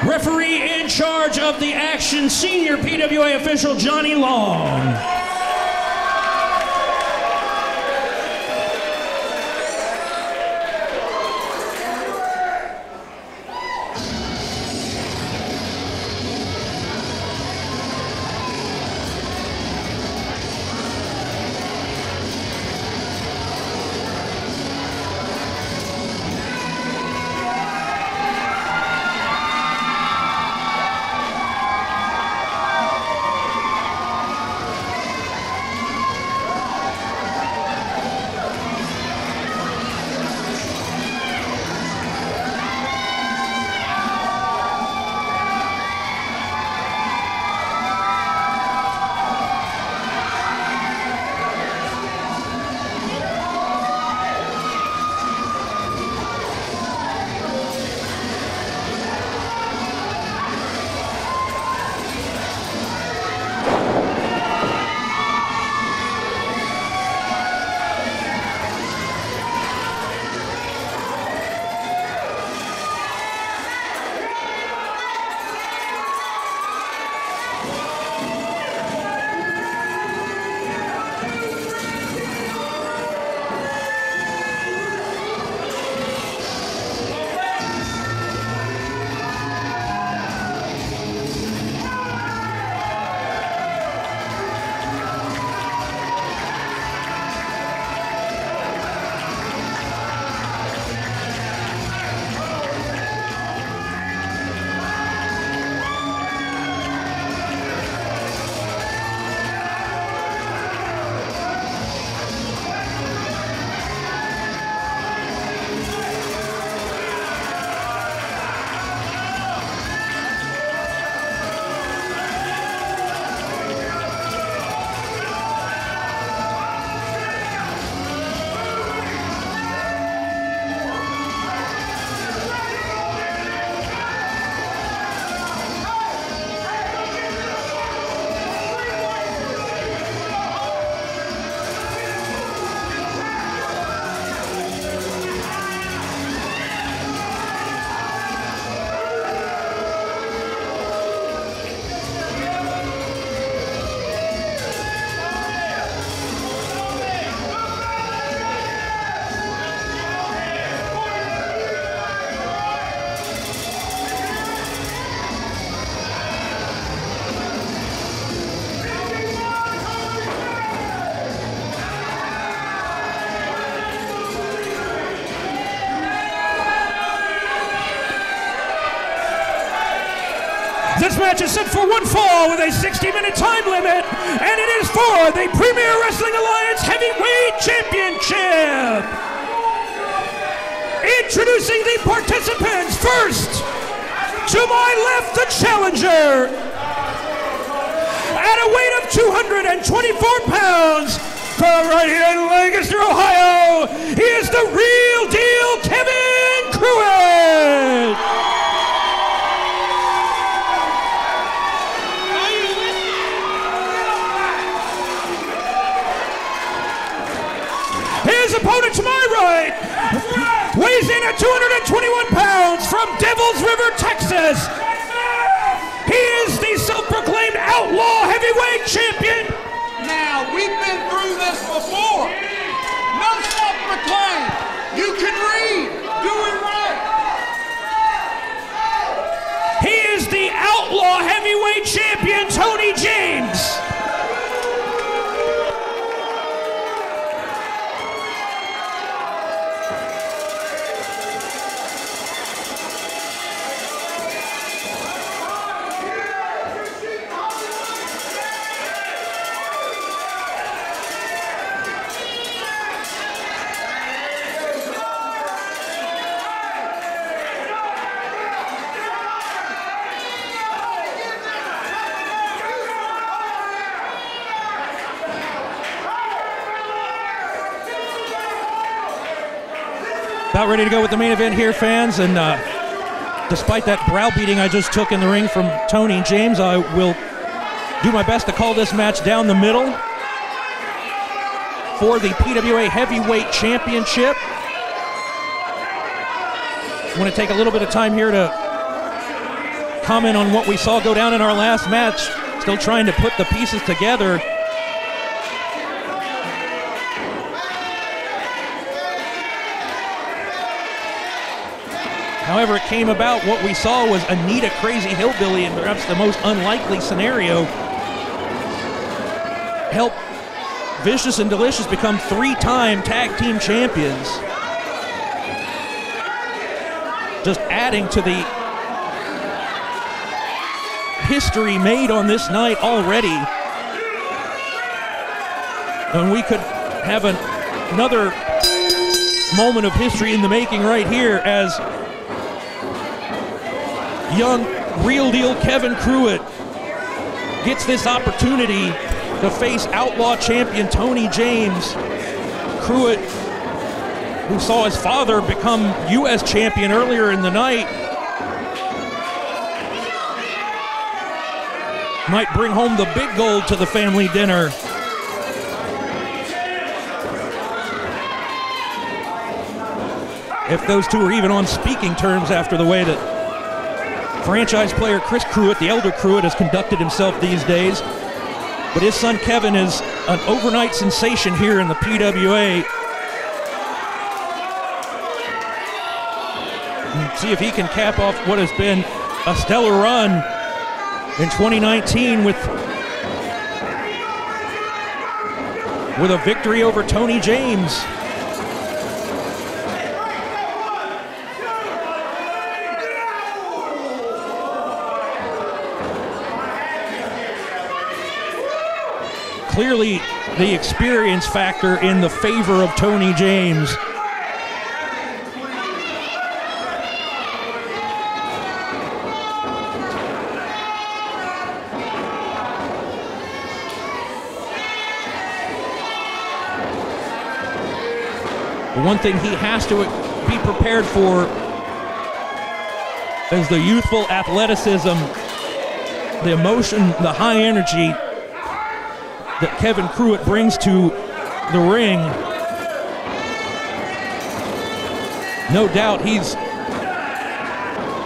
Referee in charge of the action, senior PWA official Johnny Long. This match is set for one fall with a 60-minute time limit, and it is for the Premier Wrestling Alliance Heavyweight Championship. Introducing the participants first. To my left, the challenger. At a weight of 224 pounds, from right here in Lancaster, Ohio, he is the real deal, Kevin Cruitt. His opponent to my right weighs in at 221 pounds from Devils River, Texas. He is the self-proclaimed outlaw heavyweight champion. proclaim. You can read. Do it right. He is the Outlaw Heavyweight Champion, Tony James. About ready to go with the main event here, fans, and despite that browbeating I just took in the ring from Tony James, I will do my best to call this match down the middle for the PWA Heavyweight Championship. I want to take a little bit of time here to comment on what we saw go down in our last match. Still trying to put the pieces together. However, it came about, what we saw was Anita Crazy Hillbilly in perhaps the most unlikely scenario help Vicious and Delicious become 3-time tag team champions. Just adding to the history made on this night already. And we could have another moment of history in the making right here as young, real deal Kevin Pruitt gets this opportunity to face Outlaw champion Tony James. Pruitt, who saw his father become U.S. champion earlier in the night, might bring home the big gold to the family dinner. If those two are even on speaking terms after the way that franchise player Chris Pruitt, the elder Pruitt, has conducted himself these days. But his son Kevin is an overnight sensation here in the PWA. And see if he can cap off what has been a stellar run in 2019 with a victory over Tony James. Clearly, the experience factor in the favor of Tony James. The one thing he has to be prepared for is the youthful athleticism, the emotion, the high energy that Kevin Pruitt brings to the ring. No doubt he's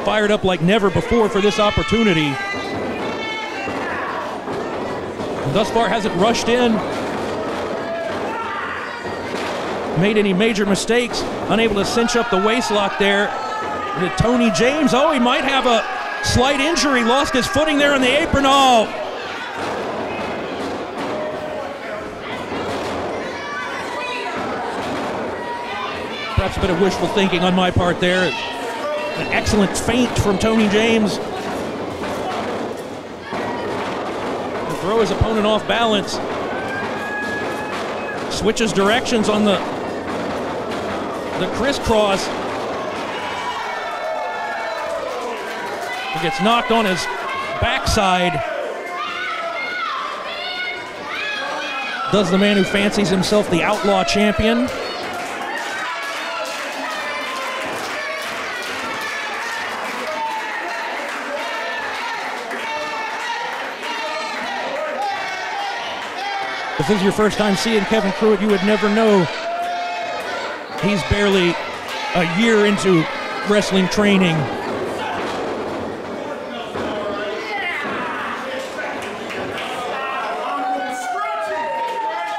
fired up like never before for this opportunity. And thus far hasn't rushed in, made any major mistakes, unable to cinch up the waistlock there. And Tony James, oh, he might have a slight injury, lost his footing there on the apron. Oh, perhaps a bit of wishful thinking on my part there. An excellent feint from Tony James to throw his opponent off balance. Switches directions on the crisscross. He gets knocked on his backside. Does the man who fancies himself the Outlaw champion. If this is your first time seeing Kevin Pruitt, you would never know he's barely a year into wrestling training.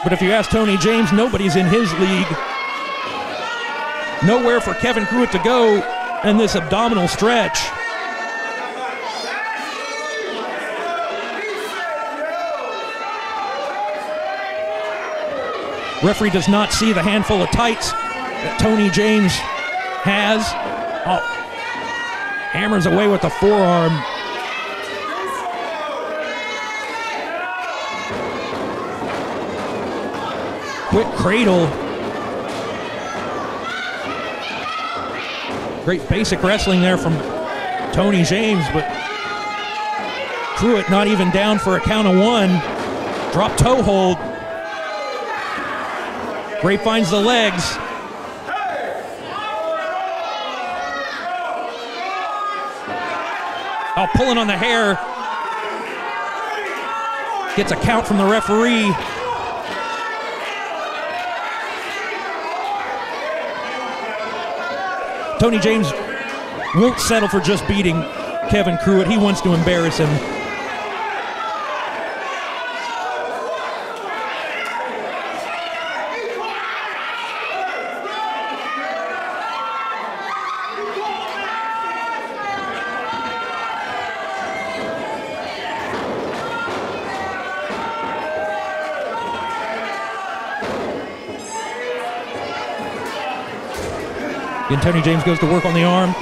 But if you ask Tony James, nobody's in his league. Nowhere for Kevin Pruitt to go in this abdominal stretch. Referee does not see the handful of tights that Tony James has. Oh, hammers away with the forearm. Quick cradle. Great basic wrestling there from Tony James, but Pruitt not even down for a count of one. Drop toe hold. Grape finds the legs. Oh, pulling on the hair. Gets a count from the referee. Tony James won't settle for just beating Kevin Pruitt. He wants to embarrass him. And Tony James goes to work on the arm.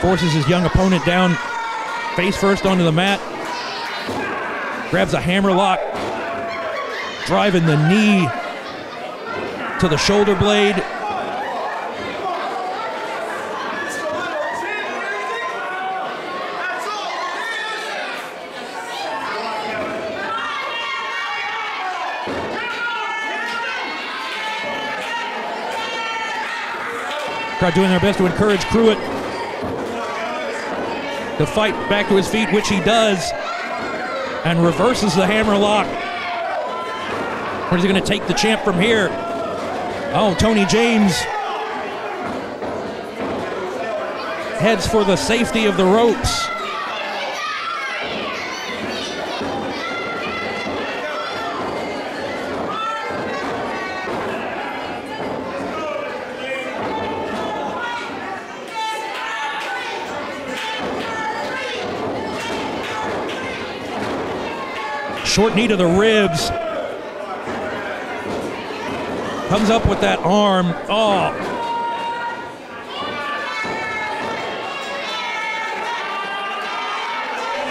Forces his young opponent down face first onto the mat. Grabs a hammerlock, driving the knee to the shoulder blade. Crowd doing their best to encourage Pruitt to fight back to his feet, which he does, and reverses the hammerlock. Where is he going to take the champ from here? Oh, Tony James heads for the safety of the ropes. Short knee to the ribs. Comes up with that arm. Oh.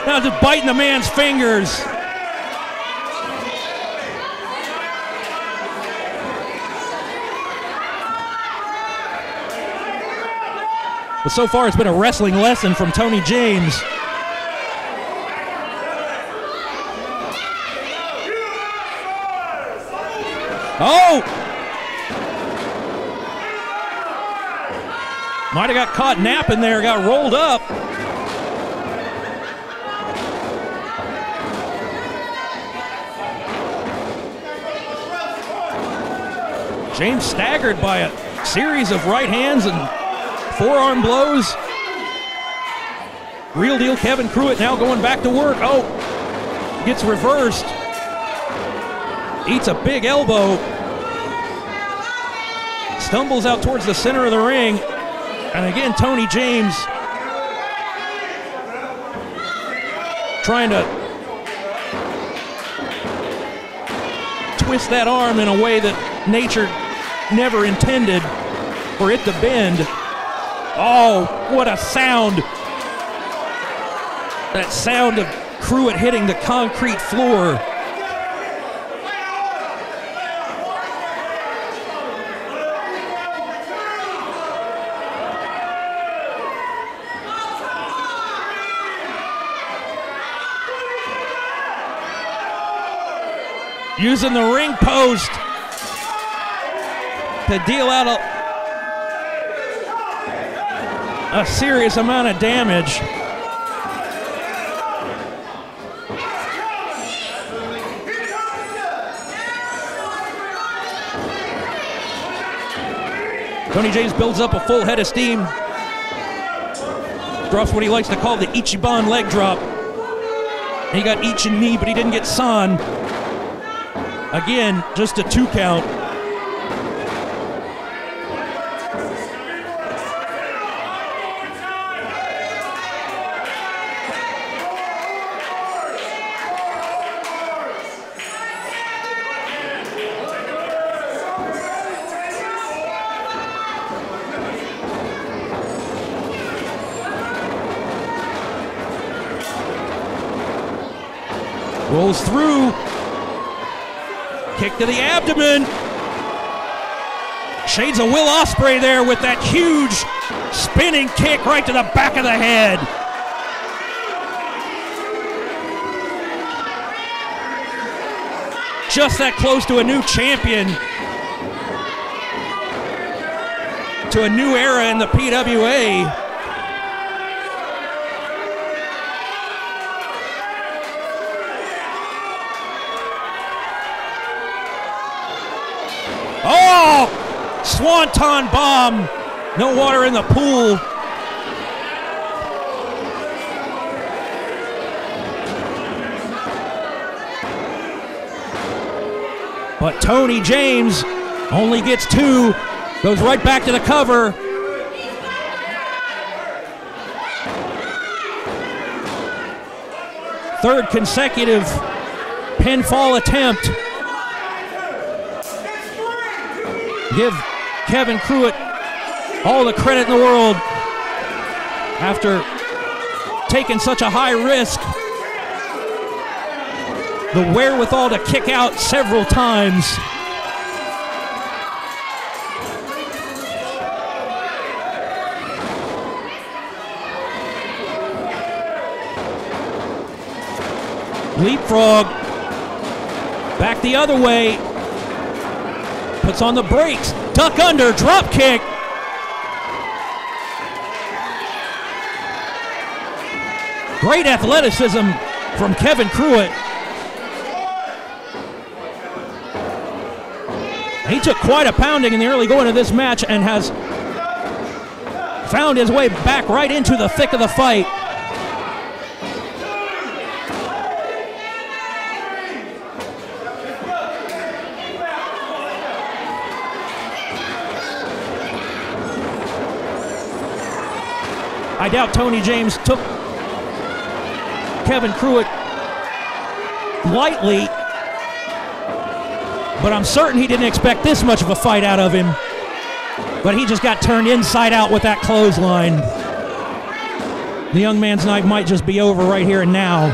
Now just biting the man's fingers. But so far it's been a wrestling lesson from Tony James. Oh! Might have got caught napping there, got rolled up. James staggered by a series of right hands and forearm blows. Real deal Kevin Pruitt now going back to work. Oh, gets reversed. Eats a big elbow. Stumbles out towards the center of the ring. And again, Tony James trying to twist that arm in a way that nature never intended for it to bend. Oh, what a sound. That sound of Pruitt hitting the concrete floor. Using the ring post to deal out a serious amount of damage. Tony James builds up a full head of steam. Drops what he likes to call the Ichiban leg drop. He got each and knee, but he didn't get San. Again, just a 2 count. Rolls through. Kick to the abdomen. Shades of Will Ospreay there with that huge spinning kick right to the back of the head. Just that close to a new champion. To a new era in the PWA. Oh! Swanton bomb. No water in the pool. But Tony James only gets 2. Goes right back to the cover. Third consecutive pinfall attempt. Give Kevin Pruitt all the credit in the world after taking such a high risk. The wherewithal to kick out several times. Leapfrog. Back the other way. Puts on the brakes, duck under, drop kick. Great athleticism from Kevin Pruitt. He took quite a pounding in the early going of this match and has found his way back right into the thick of the fight. I doubt Tony James took Kevin Pruitt lightly, but I'm certain he didn't expect this much of a fight out of him. But he just got turned inside out with that clothesline. The young man's night might just be over right here and now.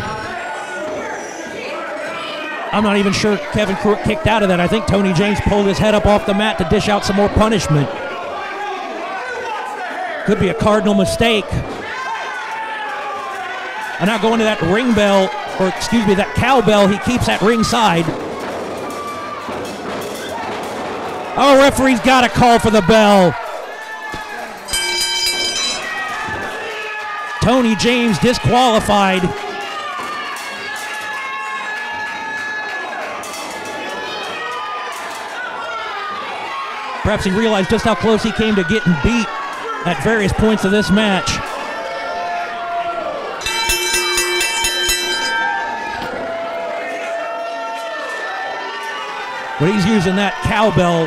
I'm not even sure Kevin Pruitt kicked out of that. I think Tony James pulled his head up off the mat to dish out some more punishment. Could be a cardinal mistake. And now going to that ring bell, or excuse me, that cowbell he keeps at ringside. Oh, referee's got to call for the bell. Tony James disqualified. Perhaps he realized just how close he came to getting beat at various points of this match. But he's using that cowbell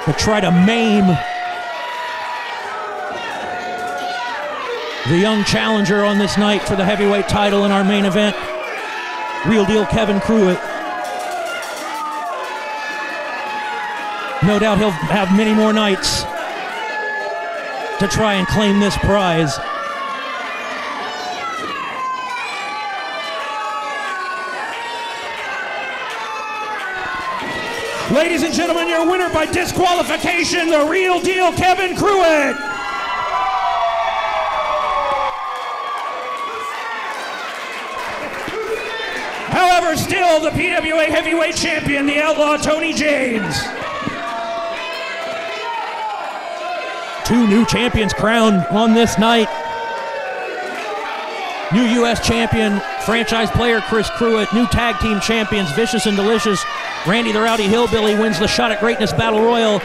to try to maim the young challenger on this night for the heavyweight title in our main event, Real Deal Kevin Pruitt. No doubt he'll have many more nights to try and claim this prize. Ladies and gentlemen, your winner by disqualification, the Real Deal Kevin Pruitt. However, still the PWA Heavyweight Champion, the Outlaw Tony James. 2 new champions crowned on this night. New U.S. champion, franchise player Chris Pruitt. New tag team champions, Vicious and Delicious. Randy the Rowdy Hillbilly wins the Shot at Greatness Battle Royal.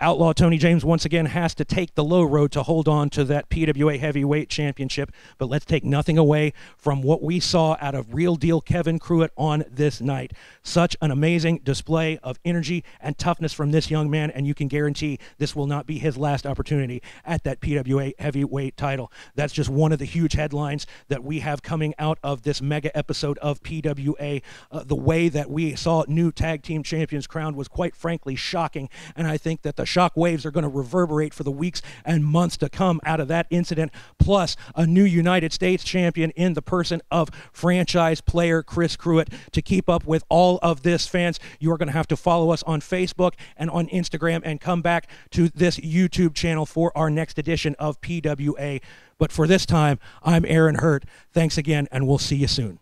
Outlaw Tony James once again has to take the low road to hold on to that PWA Heavyweight Championship, but let's take nothing away from what we saw out of Real Deal Kevin Pruitt on this night. Such an amazing display of energy and toughness from this young man, and you can guarantee this will not be his last opportunity at that PWA Heavyweight title. That's just one of the huge headlines that we have coming out of this mega episode of PWA. The way that we saw new tag team champions crowned was quite frankly shocking, and I think that the shock waves are going to reverberate for the weeks and months to come out of that incident, plus a new United States champion in the person of franchise player Chris Cruitt. To keep up with all of this, fans, you are going to have to follow us on Facebook and on Instagram and come back to this YouTube channel for our next edition of PWA. But for this time, I'm Aaron Hurt. Thanks again, and we'll see you soon.